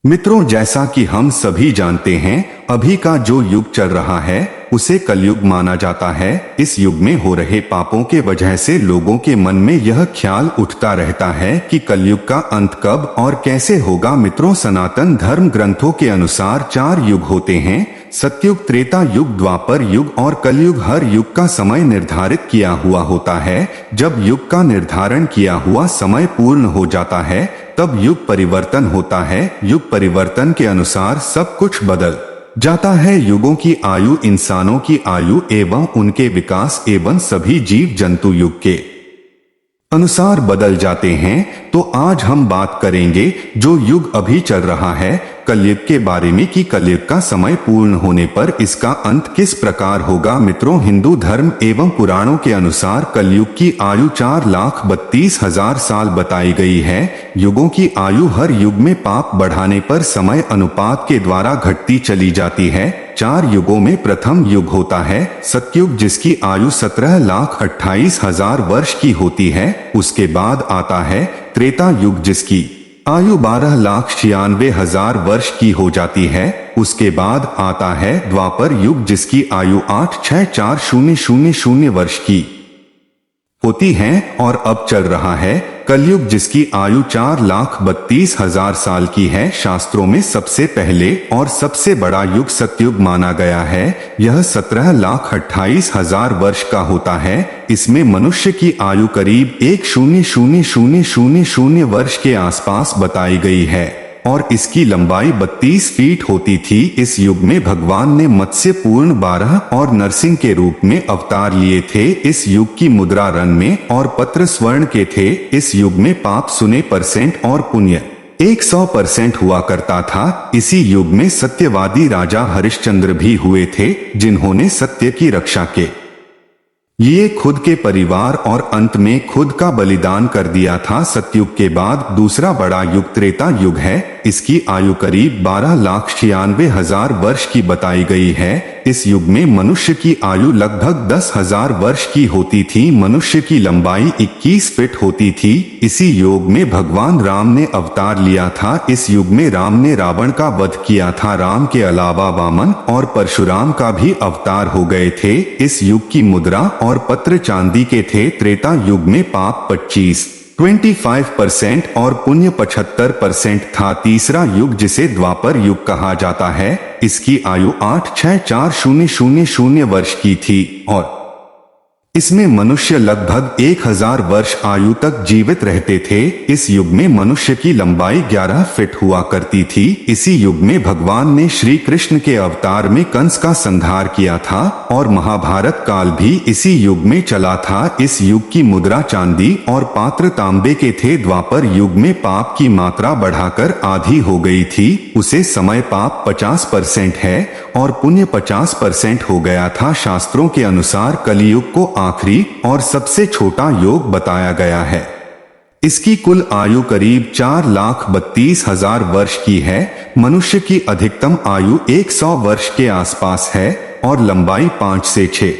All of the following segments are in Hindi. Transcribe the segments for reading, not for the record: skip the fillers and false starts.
मित्रों, जैसा कि हम सभी जानते हैं, अभी का जो युग चल रहा है उसे कलयुग माना जाता है। इस युग में हो रहे पापों के वजह से लोगों के मन में यह ख्याल उठता रहता है कि कलयुग का अंत कब और कैसे होगा। मित्रों, सनातन धर्म ग्रंथों के अनुसार 4 युग होते हैं: सतयुग, त्रेता युग, द्वापर युग और कलयुग। हर युग का समय निर्धारित किया हुआ होता है। जब युग का निर्धारण किया हुआ समय पूर्ण हो जाता है तब युग परिवर्तन होता है। युग परिवर्तन के अनुसार सब कुछ बदल जाता है। युगों की आयु इंसानों की आयु एवं उनके विकास एवं सभी जीव जंतु युग के अनुसार बदल जाते हैं। तो आज हम बात करेंगे जो युग अभी चल रहा है कलयुग के बारे में कि कलयुग का समय पूर्ण होने पर इसका अंत किस प्रकार होगा। मित्रों, हिंदू धर्म एवं पुराणों के अनुसार कलयुग की आयु 4,32,000 साल बताई गई है। युगों की आयु हर युग में पाप बढ़ाने पर समय अनुपात के द्वारा घटती चली जाती है। 4 युगों में प्रथम युग होता है सतयुग, जिसकी आयु 17,28,000 वर्ष की होती है। उसके बाद आता है त्रेता युग, जिसकी आयु 12,96,000 वर्ष की हो जाती है। उसके बाद आता है द्वापर युग, जिसकी आयु 8,64,000 वर्ष की होती है। और अब चल रहा है कलयुग, जिसकी आयु 4,32,000 साल की है। शास्त्रों में सबसे पहले और सबसे बड़ा युग सतयुग माना गया है। यह 17,28,000 वर्ष का होता है। इसमें मनुष्य की आयु करीब 1,000,000 वर्ष के आसपास बताई गई है और इसकी लंबाई 32 फीट होती थी। इस युग में भगवान ने मत्स्य पूर्ण 12 और नरसिंह के रूप में अवतार लिए थे। इस युग की मुद्रा रत्न में और पत्र स्वर्ण के थे। इस युग में पाप 0% और पुण्य 100% हुआ करता था। इसी युग में सत्यवादी राजा हरिश्चंद्र भी हुए थे, जिन्होंने सत्य की रक्षा के ये खुद के परिवार और अंत में खुद का बलिदान कर दिया था। सतयुग के बाद दूसरा बड़ा युग त्रेता युग है। इसकी आयु करीब 12,96,000 वर्ष की बताई गई है। इस युग में मनुष्य की आयु लगभग 10,000 वर्ष की होती थी। मनुष्य की लंबाई 21 फीट होती थी। इसी युग में भगवान राम ने अवतार लिया था। इस युग में राम ने रावण का वध किया था। राम के अलावा वामन और परशुराम का भी अवतार हो गए थे। इस युग की मुद्रा और पत्र चांदी के थे। त्रेता युग में पाप 25% और पुण्य 75% था। तीसरा युग, जिसे द्वापर युग कहा जाता है, इसकी आयु 8,64,000 वर्ष की थी और इसमें मनुष्य लगभग 1,000 वर्ष आयु तक जीवित रहते थे। इस युग में मनुष्य की लंबाई 11 फीट हुआ करती थी। इसी युग में भगवान ने श्री कृष्ण के अवतार में कंस का संहार किया था और महाभारत काल भी इसी युग में चला था। इस युग की मुद्रा चांदी और पात्र तांबे के थे। द्वापर युग में पाप की मात्रा बढ़ाकर आधी हो गई थी। उसे समय पाप 50% है और पुण्य 50% हो गया था। शास्त्रों के अनुसार कलियुग को आखिरी और सबसे छोटा योग बताया गया है। इसकी कुल आयु करीब 4,32,000 वर्ष की है। मनुष्य की अधिकतम आयु 100 वर्ष के आसपास है और लंबाई 5 से 6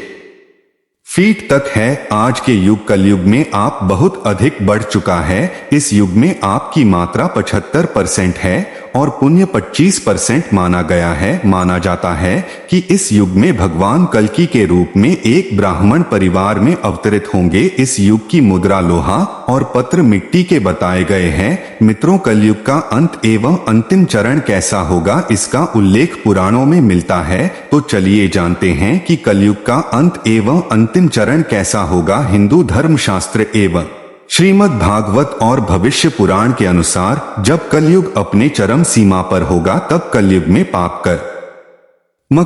फीट तक है। आज के युग कलयुग में आप बहुत अधिक बढ़ चुका है। इस युग में आपकी मात्रा 75% है और पुण्य 25% माना गया है। माना जाता है कि इस युग में भगवान कल्कि के रूप में एक ब्राह्मण परिवार में अवतरित होंगे। इस युग की मुद्रा लोहा और पत्र मिट्टी के बताए गए हैं। मित्रों, कलयुग का अंत एवं अंतिम चरण कैसा होगा, इसका उल्लेख पुराणों में मिलता है। तो चलिए जानते हैं कि कलयुग का अंत एवं अंतिम चरण कैसा होगा। हिंदू धर्म शास्त्र एवं श्रीमद् भागवत और भविष्य पुराण के अनुसार जब कलयुग अपने चरम सीमा पर होगा तब कलयुग में पाप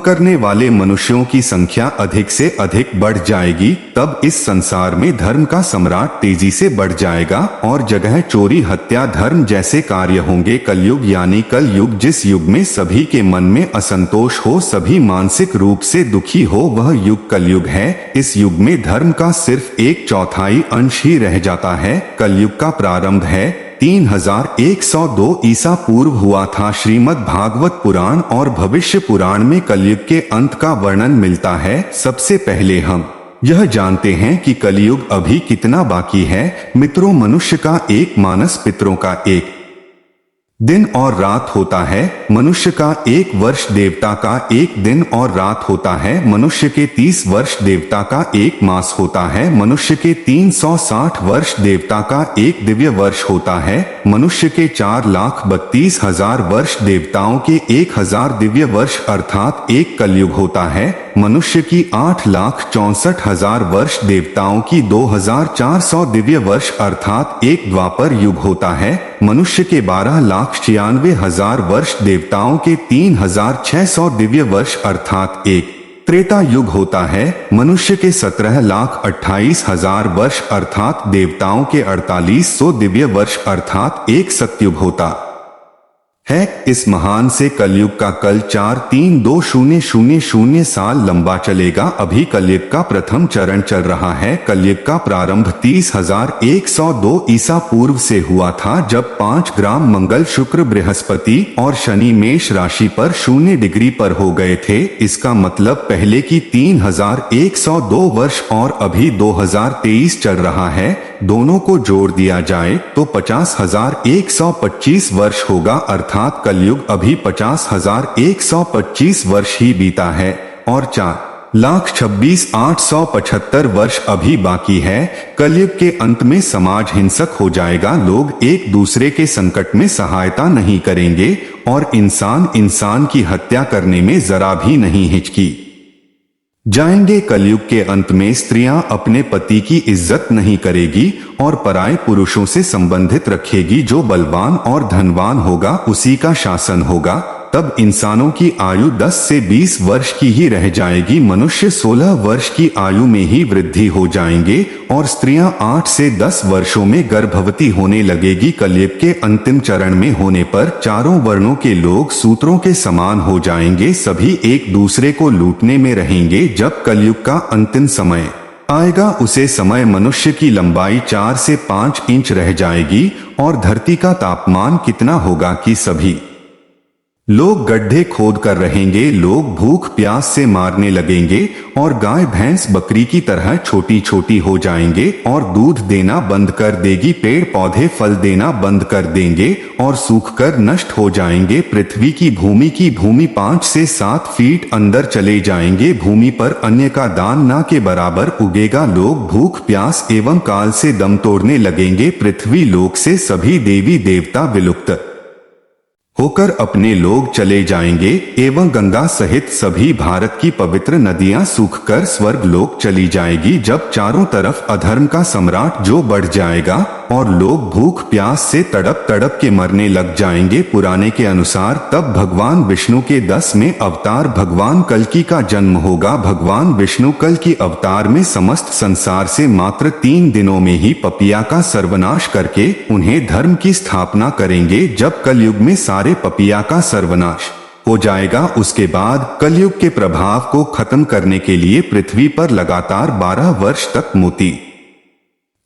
करने वाले मनुष्यों की संख्या अधिक से अधिक बढ़ जाएगी। तब इस संसार में धर्म का सम्राट तेजी से बढ़ जाएगा और जगह चोरी, हत्या, धर्म जैसे कार्य होंगे। कलयुग यानी कल युग, जिस युग में सभी के मन में असंतोष हो, सभी मानसिक रूप से दुखी हो, वह युग कलयुग है। इस युग में धर्म का सिर्फ 1/4 अंश ही रह जाता है। कलयुग का प्रारंभ है 3102 ईसा पूर्व हुआ था। श्रीमद् भागवत पुराण और भविष्य पुराण में कलयुग के अंत का वर्णन मिलता है। सबसे पहले हम यह जानते हैं कि कलयुग अभी कितना बाकी है। मित्रों, मनुष्य का एक मानस पितरों का एक दिन और रात होता है, मनुष्य का 1 वर्ष देवता का 1 दिन और रात होता है, मनुष्य के 30 वर्ष देवता का 1 मास होता है, मनुष्य के 360 वर्ष देवता का 1 दिव्य वर्ष होता है, मनुष्य के 4,32,000 वर्ष देवताओं के 1,000 दिव्य वर्ष अर्थात 1 कलयुग होता है, मनुष्य की 8,64,000 वर्ष देवताओं की 2,400 दिव्य वर्ष अर्थात 1 द्वापर युग होता है, मनुष्य के 12,96,000 वर्ष देवताओं के 3,600 दिव्य वर्ष अर्थात 1 त्रेता युग होता है, मनुष्य के 17,28,000 वर्ष अर्थात देवताओं के 4,800 दिव्य वर्ष अर्थात 1 सतयुग होता है। इस महान से कलयुग का कल 432,000 साल लंबा चलेगा। अभी कलयुग का प्रथम चरण चल रहा है। कलयुग का प्रारंभ 30,102 ईसा पूर्व से हुआ था, जब 5 ग्राम मंगल, शुक्र, बृहस्पति और शनि मेष राशि पर 0 डिग्री पर हो गए थे। इसका मतलब पहले की 3,102 वर्ष और अभी 2023 चल रहा है, दोनों को जोड़ दिया जाए तो 50,125 वर्ष होगा, अर्थात कलयुग अभी 50,125 वर्ष ही बीता है और 4,26,875 वर्ष अभी बाकी है। कलयुग के अंत में समाज हिंसक हो जाएगा, लोग एक दूसरे के संकट में सहायता नहीं करेंगे और इंसान की हत्या करने में जरा भी नहीं हिचकी जाएंगे। कलयुग के अंत में स्त्रियां अपने पति की इज्जत नहीं करेगी और पराये पुरुषों से संबंधित रखेगी। जो बलवान और धनवान होगा उसी का शासन होगा। तब इंसानों की आयु 10 से 20 वर्ष की ही रह जाएगी, मनुष्य 16 वर्ष की आयु में ही वृद्धि हो जाएंगे और स्त्रियां 8 से 10 वर्षों में गर्भवती होने लगेगी। कलयुग के अंतिम चरण में होने पर चारों वर्णों के लोग सूत्रों के समान हो जाएंगे, सभी एक दूसरे को लूटने में रहेंगे। जब कलयुग का अंतिम समय आएगा, उसे समय मनुष्य की लंबाई 4 से 5 इंच रह जाएगी और धरती का तापमान कितना होगा कि सभी लोग गड्ढे खोद कर रहेंगे, लोग भूख प्यास से मारने लगेंगे और गाय भैंस बकरी की तरह छोटी छोटी हो जाएंगे और दूध देना बंद कर देगी, पेड़ पौधे फल देना बंद कर देंगे और सूखकर नष्ट हो जाएंगे। पृथ्वी की भूमि 5 से 7 फीट अंदर चले जाएंगे, भूमि पर अन्य का दान ना के बराबर उगेगा। लोग भूख प्यास एवं काल से दम तोड़ने लगेंगे। पृथ्वी लोक से सभी देवी देवता विलुप्त होकर अपने लोग चले जाएंगे एवं गंगा सहित सभी भारत की पवित्र नदियां सूखकर स्वर्ग लोक चली जाएगी। जब चारों तरफ अधर्म का सम्राट जो बढ़ जाएगा और लोग भूख प्यास से तड़प तड़प के मरने लग जाएंगे। पुराने के अनुसार तब भगवान विष्णु के 10वें अवतार भगवान कल्कि का जन्म होगा। भगवान विष्णु कल्कि अवतार में समस्त संसार से मात्र 3 दिनों में ही पपिया का सर्वनाश करके उन्हें धर्म की स्थापना करेंगे। जब कलयुग में सारे पपिया का सर्वनाश हो जाएगा, उसके बाद कलयुग के प्रभाव को खत्म करने के लिए पृथ्वी पर लगातार 12 वर्ष तक मोती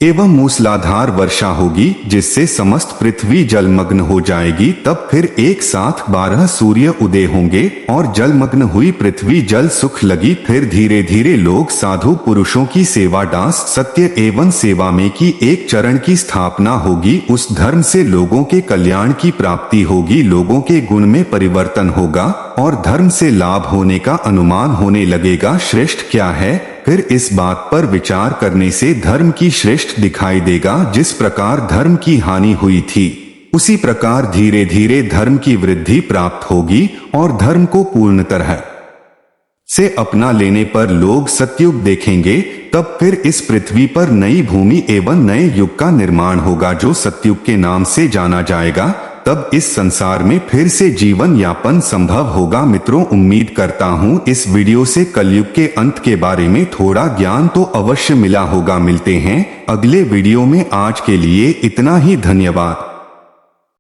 एवं मूसलाधार वर्षा होगी, जिससे समस्त पृथ्वी जलमग्न हो जाएगी। तब फिर एक साथ 12 सूर्य उदय होंगे और जलमग्न हुई पृथ्वी जल सुख लगी। फिर धीरे धीरे लोग साधु पुरुषों की सेवा, दास, सत्य एवं सेवा में की एक चरण की स्थापना होगी। उस धर्म से लोगों के कल्याण की प्राप्ति होगी, लोगों के गुण में परिवर्तन होगा और धर्म से लाभ होने का अनुमान होने लगेगा। श्रेष्ठ क्या है? फिर इस बात पर विचार करने से धर्म की श्रेष्ठ दिखाई देगा। जिस प्रकार धर्म की हानि हुई थी, उसी प्रकार धीरे धीरे धर्म की वृद्धि प्राप्त होगी और धर्म को पूर्ण तरह से अपना लेने पर लोग सतयुग देखेंगे। तब फिर इस पृथ्वी पर नई भूमि एवं नए युग का निर्माण होगा, जो सतयुग के नाम से जाना जाएगा। तब इस संसार में फिर से जीवन यापन संभव होगा। मित्रों, उम्मीद करता हूँ इस वीडियो से कलयुग के अंत के बारे में थोड़ा ज्ञान तो अवश्य मिला होगा। मिलते हैं अगले वीडियो में, आज के लिए इतना ही। धन्यवाद।